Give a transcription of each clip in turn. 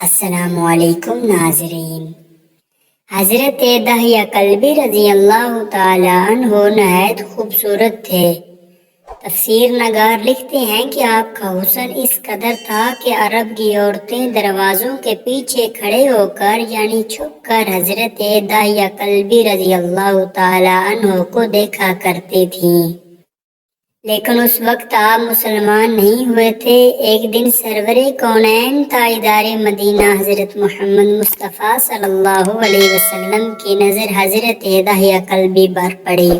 السلام علیکم ناظرین۔ حضرت داہیہ کلبی رضی اللہ تعالیٰ عنہ نہایت خوبصورت تھے۔ تفسیر نگار لکھتے ہیں کہ آپ کا حسن اس قدر تھا کہ عرب کی عورتیں دروازوں کے پیچھے کھڑے ہو کر یعنی چھپ کر حضرت داہیہ کلبی رضی اللہ تعالیٰ عنہ کو دیکھا کرتی تھیں، لیکن اس وقت آپ مسلمان نہیں ہوئے تھے۔ ایک دن سرور کونین تاجدار مدینہ حضرت محمد مصطفیٰ صلی اللہ علیہ وسلم کی نظر حضرت داہیہ کلبی پر پڑی۔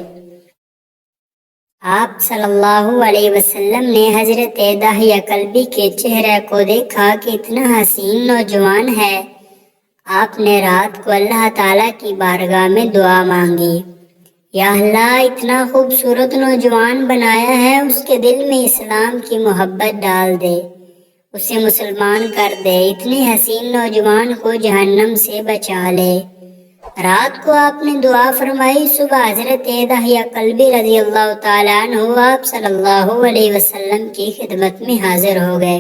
آپ صلی اللہ علیہ وسلم نے حضرت داہیہ کلبی کے چہرے کو دیکھا کہ اتنا حسین نوجوان ہے۔ آپ نے رات کو اللہ تعالیٰ کی بارگاہ میں دعا مانگی، یا اللہ اتنا خوبصورت نوجوان بنایا ہے، اس کے دل میں اسلام کی محبت ڈال دے، اسے مسلمان کر دے، اتنے حسین نوجوان کو جہنم سے بچا لے۔ رات کو آپ نے دعا فرمائی۔ صبح حضرت داہیہ کلبی رضی اللہ تعالیٰ عنہ آپ صلی اللہ علیہ وسلم کی خدمت میں حاضر ہو گئے۔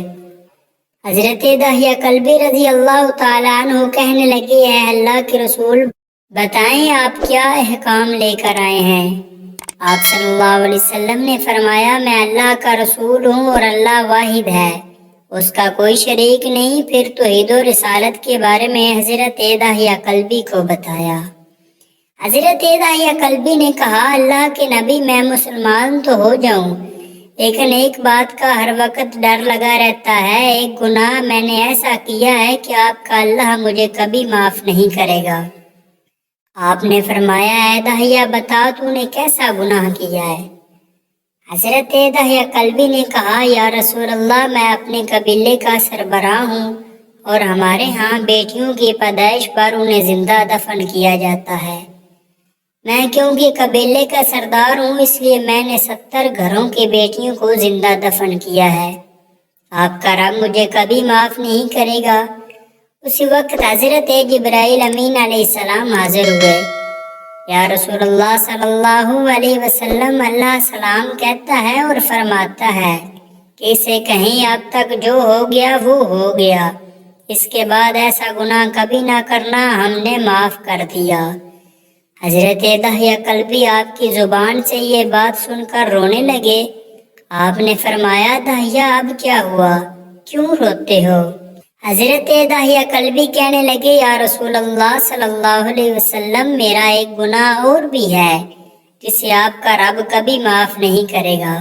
حضرت داہیہ کلبی رضی اللہ تعالیٰ عنہ کہنے لگے، اے اللہ کے رسول، بتائیں آپ کیا احکام لے کر آئے ہیں؟ آپ صلی اللہ علیہ وسلم نے فرمایا، میں اللہ کا رسول ہوں اور اللہ واحد ہے، اس کا کوئی شریک نہیں۔ پھر توحید و رسالت کے بارے میں حضرت داہیہ کلبی کو بتایا۔ حضرت داہیہ کلبی نے کہا، اللہ کے نبی، میں مسلمان تو ہو جاؤں، لیکن ایک بات کا ہر وقت ڈر لگا رہتا ہے، ایک گناہ میں نے ایسا کیا ہے کہ آپ کا اللہ مجھے کبھی معاف نہیں کرے گا۔ آپ نے فرمایا، اے داہیہ بتا تو نے کیسا گناہ کیا ہے؟ حضرت داہیہ کلبی نے کہا، یا رسول اللہ، میں اپنے قبیلے کا سربراہ ہوں اور ہمارے ہاں بیٹیوں کی پیدائش پر انہیں زندہ دفن کیا جاتا ہے۔ میں کیونکہ قبیلے کا سردار ہوں، اس لیے میں نے 70 گھروں کی بیٹیوں کو زندہ دفن کیا ہے۔ آپ کا رب مجھے کبھی معاف نہیں کرے گا۔ اسی وقت حضرت جبرائیل امین علیہ السلام حاضر ہوئے۔ یا رسول اللہ صلی اللہ علیہ وسلم، اللہ سلام کہتا ہے اور فرماتا ہے کہ اسے کہیں اب تک جو ہو گیا وہ ہو گیا، اس کے بعد ایسا گناہ کبھی نہ کرنا، ہم نے معاف کر دیا۔ حضرت داہیہ کلبی آپ کی زبان سے یہ بات سن کر رونے لگے۔ آپ نے فرمایا، داہیہ اب کیا ہوا، کیوں روتے ہو؟ حضرت داہیہ کلبی کہنے لگے، یا رسول اللہ صلی اللہ علیہ وسلم، میرا ایک گناہ اور بھی ہے جسے آپ کا رب کبھی معاف نہیں کرے گا۔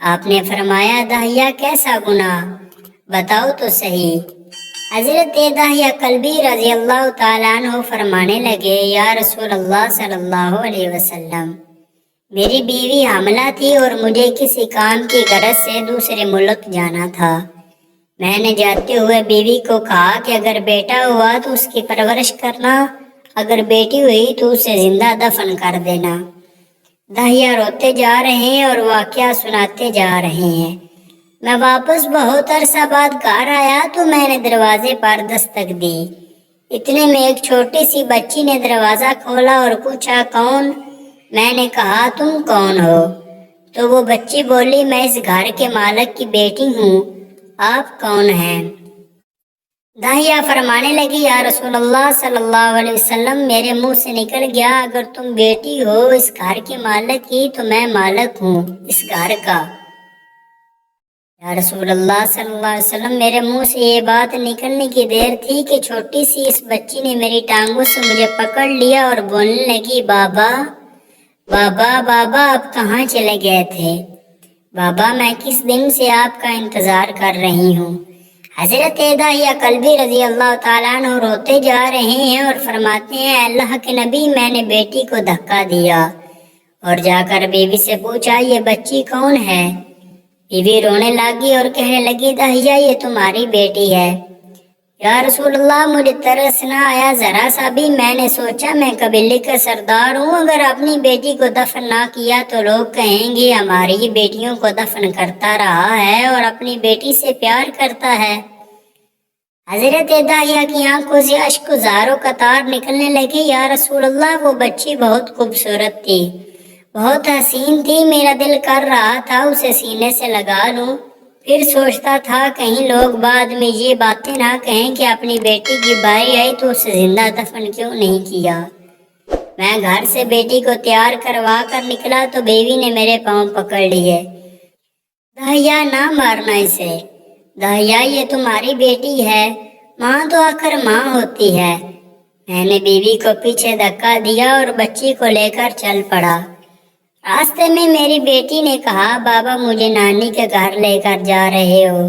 آپ نے فرمایا، داہیہ کیسا گناہ، بتاؤ تو صحیح۔ حضرت داہیہ کلبی رضی اللہ تعالیٰ عنہ فرمانے لگے، یا رسول اللہ صلی اللہ علیہ وسلم، میری بیوی حاملہ تھی اور مجھے کسی کام کی غرض سے دوسرے ملک جانا تھا۔ میں نے جاتے ہوئے بیوی کو کہا کہ اگر بیٹا ہوا تو اس کی پرورش کرنا، اگر بیٹی ہوئی تو اسے زندہ دفن کر دینا۔ داہیہ روتے جا رہے ہیں اور واقعہ سناتے جا رہے ہیں۔ میں واپس بہت عرصہ بعد گھر آیا تو میں نے دروازے پر دستک دی۔ اتنے میں ایک چھوٹی سی بچی نے دروازہ کھولا اور پوچھا، کون؟ میں نے کہا، تم کون ہو؟ تو وہ بچی بولی، میں اس گھر کے مالک کی بیٹی ہوں، آپ کون ہیں؟ داہیہ فرمانے لگی، یا رسول اللہ صلی اللہ علیہ وسلم، میرے منہ سے نکل گیا، اگر تم بیٹی ہو اس گھر کے مالک کی تو میں مالک ہوں اس گھر کا۔ یا رسول اللہ صلی اللہ علیہ وسلم، میرے منہ سے یہ بات نکلنے کی دیر تھی کہ چھوٹی سی اس بچی نے میری ٹانگوں سے مجھے پکڑ لیا اور بولنے لگی، بابا بابا بابا، آپ کہاں چلے گئے تھے؟ بابا، میں کس دن سے آپ کا انتظار کر رہی ہوں۔ حضرت داہیہ کلبی رضی اللہ تعالیٰ عنہ روتے جا رہے ہیں اور فرماتے ہیں، اللہ کے نبی، میں نے بیٹی کو دھکا دیا اور جا کر بیوی سے پوچھا، یہ بچی کون ہے؟ بیوی رونے لگی اور کہنے لگی، داہیہ یہ تمہاری بیٹی ہے۔ یا رسول اللہ، مجھے ترس نہ آیا ذرا سا بھی، میں نے سوچا میں قبیلے کا سردار ہوں، اگر اپنی بیٹی کو دفن نہ کیا تو لوگ کہیں گے ہماری بیٹیوں کو دفن کرتا رہا ہے اور اپنی بیٹی سے پیار کرتا ہے۔ حضرت داہیہ کی آنکھوں سے اشک و زار و قطار نکلنے لگے۔ یا رسول اللہ، وہ بچی بہت خوبصورت تھی، بہت حسین تھی، میرا دل کر رہا تھا اسے سینے سے لگا لوں، پھر سوچتا تھا کہیں لوگ بعد میں یہ باتیں نہ کہیں کہ اپنی بیٹی کی باری آئی تو اسے زندہ دفن کیوں نہیں کیا۔ میں گھر سے بیٹی کو تیار کروا کر نکلا تو بیوی نے میرے پاؤں پکڑ لیے۔ داہیا نہ مارنا اسے، داہیا یہ تمہاری بیٹی ہے، ماں تو آخر ماں ہوتی ہے۔ میں نے بیوی کو پیچھے دھکا دیا اور بچی کو لے کر چل پڑا۔ راستے میں میری بیٹی نے کہا بابا مجھے نانی کے گھر لے کر جا رہے ہو؟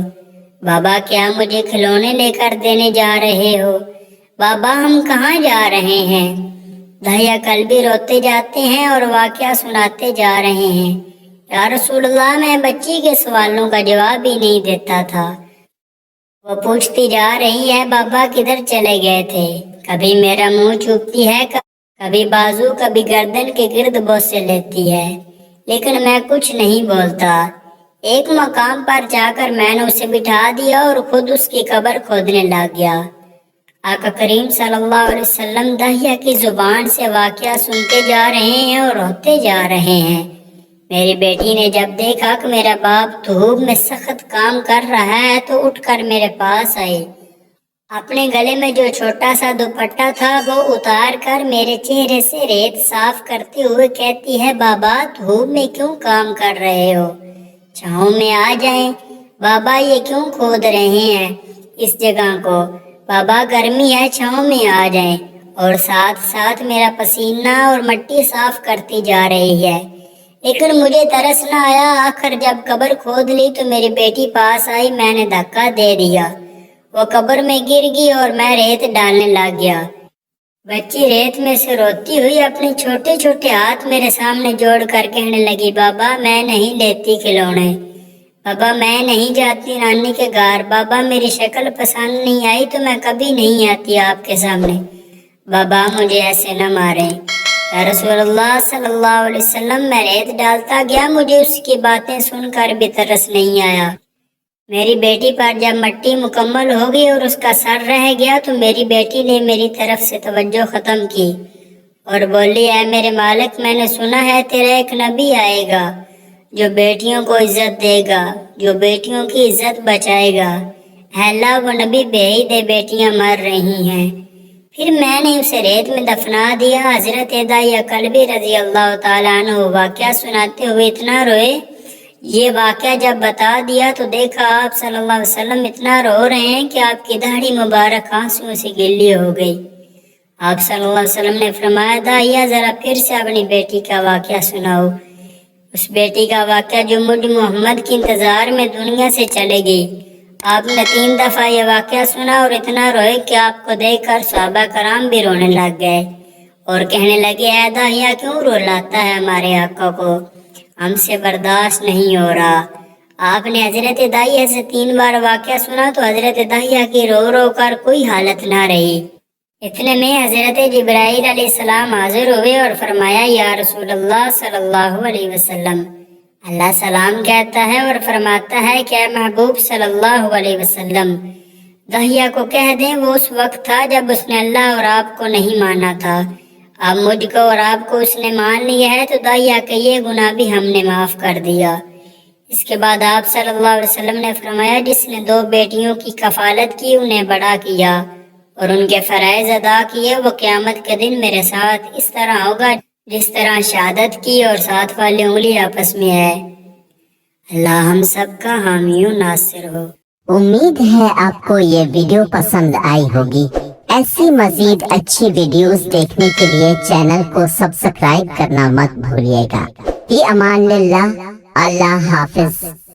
بابا کیا مجھے کھلونے لے کر دینے جا رہے ہو؟ بابا ہم کہاں جا رہے ہیں؟ داہیا کل بھی روتے جاتے ہیں اور واقعہ سناتے جا رہے ہیں۔ یا رسول اللہ میں بچی کے سوالوں کا جواب ہی نہیں دیتا تھا۔ وہ پوچھتی جا رہی ہے بابا کدھر چلے گئے تھے؟ کبھی میرا منہ چومتی ہے، کبھی بازو، کبھی گردن کے گرد بوسے لیتی ہے، لیکن میں کچھ نہیں بولتا۔ ایک مقام پر جا کر میں نے اسے بٹھا دیا اور خود اس کی قبر کھودنے لگ گیا۔ آقا کریم صلی اللہ علیہ وسلم داہیا کی زبان سے واقعہ سنتے جا رہے ہیں اور روتے جا رہے ہیں۔ میری بیٹی نے جب دیکھا کہ میرا باپ دھوپ میں سخت کام کر رہا ہے تو اٹھ کر میرے پاس آئی۔ اپنے گلے میں جو چھوٹا سا دوپٹہ تھا وہ اتار کر میرے چہرے سے ریت صاف کرتے ہوئے کہتی ہے بابا دھوپ میں کیوں کام کر رہے ہو؟ چھاؤں میں آ جائیں۔ بابا یہ کیوں کھود رہے ہیں اس جگہ کو؟ بابا گرمی ہے، چھاؤں میں آ جائیں۔ اور ساتھ ساتھ میرا پسینہ اور مٹی صاف کرتی جا رہی ہے، لیکن مجھے ترس نہ آیا۔ آخر جب قبر کھود لی تو میری بیٹی پاس آئی، میں نے دھکا دے دیا، وہ قبر میں گر گئی اور میں ریت ڈالنے لگ گیا۔ بچی ریت میں سے روتی ہوئی اپنے چھوٹے چھوٹے ہاتھ میرے سامنے جوڑ کر کہنے لگی بابا میں نہیں لیتی کھلونے، بابا میں نہیں جاتی نانی کے گھر، بابا میری شکل پسند نہیں آئی تو میں کبھی نہیں آتی آپ کے سامنے، بابا مجھے ایسے نہ ماریں۔ یا رسول اللہ صلی اللہ علیہ وسلم میں ریت ڈالتا گیا، مجھے اس کی باتیں سن کر بھی ترس نہیں آیا۔ میری بیٹی پر جب مٹی مکمل ہو گئی اور اس کا سر رہ گیا تو میری بیٹی نے میری طرف سے توجہ ختم کی اور بولی اے میرے مالک میں نے سنا ہے تیرا ایک نبی آئے گا جو بیٹیوں کو عزت دے گا، جو بیٹیوں کی عزت بچائے گا۔ اے اللہ وہ نبی بھیج دے، بیٹیاں مر رہی ہیں۔ پھر میں نے اسے ریت میں دفنا دیا۔ حضرت داہیہ کلبی رضی اللہ تعالیٰ عنہ واقعہ سناتے ہوئے اتنا روئے۔ یہ واقعہ جب بتا دیا تو دیکھا آپ صلی اللہ علیہ وسلم اتنا رو رہے ہیں کہ آپ کی داڑھی مبارک آنسوؤں سے گیلی ہو گئی۔ آپ صلی اللہ علیہ وسلم نے فرمایا داہیہ ذرا پھر سے اپنی بیٹی کا واقعہ سناؤ۔ اس بیٹی کا واقعہ جو مجھ محمد کے انتظار میں دنیا سے چلے گئی۔ آپ نے 3 دفعہ یہ واقعہ سنا اور اتنا روئے کہ آپ کو دیکھ کر صحابہ کرام بھی رونے لگ گئے اور کہنے لگے اے داہیہ کیوں رلاتا ہے ہمارے آقا کو، ہم سے برداشت نہیں ہو رہا۔ آپ نے حضرت داہیہ سے 3 بار واقعہ سنا تو حضرت داہیہ کی رو رو کر کوئی حالت نہ رہی۔ اتنے میں حضرت جبرائیل علیہ السلام حاضر ہوئے اور فرمایا یا رسول اللہ صلی اللہ علیہ وسلم، اللہ سلام کہتا ہے اور فرماتا ہے کہ اے محبوب صلی اللہ علیہ وسلم داہیہ کو کہہ دیں وہ اس وقت تھا جب اس نے اللہ اور آپ کو نہیں مانا تھا، اب مجھ کو اور آپ کو اس نے مان لیا ہے تو داہیہ کا یہ گناہ بھی ہم نے معاف کر دیا۔ اس کے بعد آپ صلی اللہ علیہ وسلم نے فرمایا جس نے 2 بیٹیوں کی کفالت کی انہیں بڑا کیا اور ان کے فرائض ادا کیے، وہ قیامت کے دن میرے ساتھ اس طرح ہوگا جس طرح شہادت کی اور ساتھ والی انگلی آپس میں ہے۔ اللہ ہم سب کا حامی و ناصر ہو۔ امید ہے آپ کو یہ ویڈیو پسند آئی ہوگی۔ ایسی مزید اچھی ویڈیوز دیکھنے کے لیے چینل کو سبسکرائب کرنا مت بھولیے گا۔ فی امان اللہ، اللہ حافظ۔